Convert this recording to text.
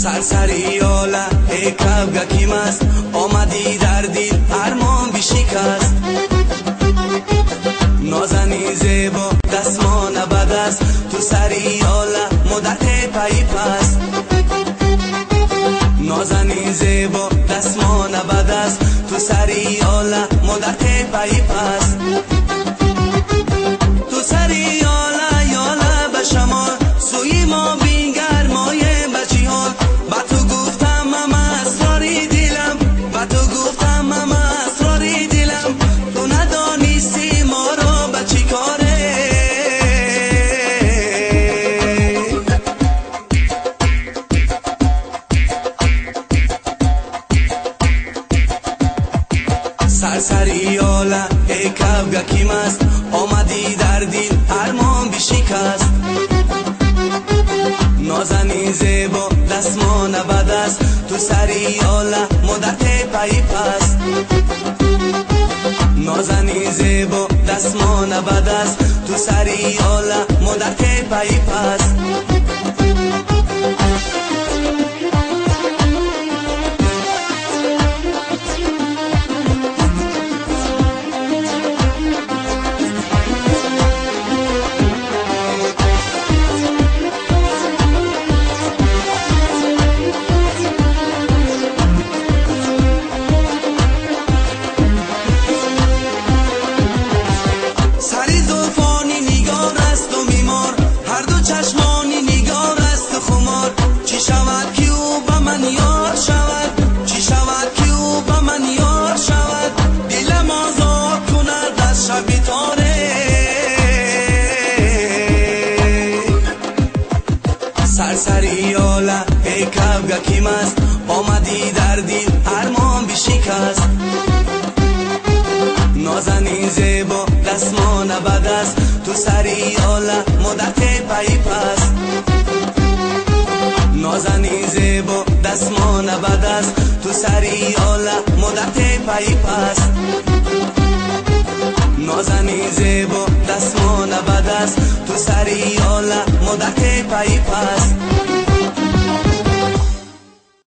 سرسری آله ای کبگکی مست آمدی در دل ارمان بشکست نازنین زیبا دستمان بد است تو سری آله مدت پی پست نازنین زیبا دستمان بد است تو سری آله مدت پی پست تو سری آله یاله به شما سوی ما بینگر مایه بچی ها با تو گفتم مم اسراری دلم با تو گفتم مم اسراری دلم تو ندانستی ما رو به چی کاره سرسری آله ای کبگکی مست آمدی در دل ارمان بشکست نازنین زیبا دستمان بد است تو سری آله مدت پی پست نازنین زیبا دستمان بد است تو سری آله مدت پی پست چشمانی نگار است خمار چی شود که او به من یار شود چی شود که او به من یار شود دلم آزاد کند از شب تاره سرسری آله ای کبگکی مست آمدی در دل ارمان بشکست نازنین زیبا دستمان بد است تو سری آله مدت پی پست نازنین زیبا دستمان بد است تو سری آله مدت پی پست نازنین زیبا دستمان بد است تو سری آله مدت پی پست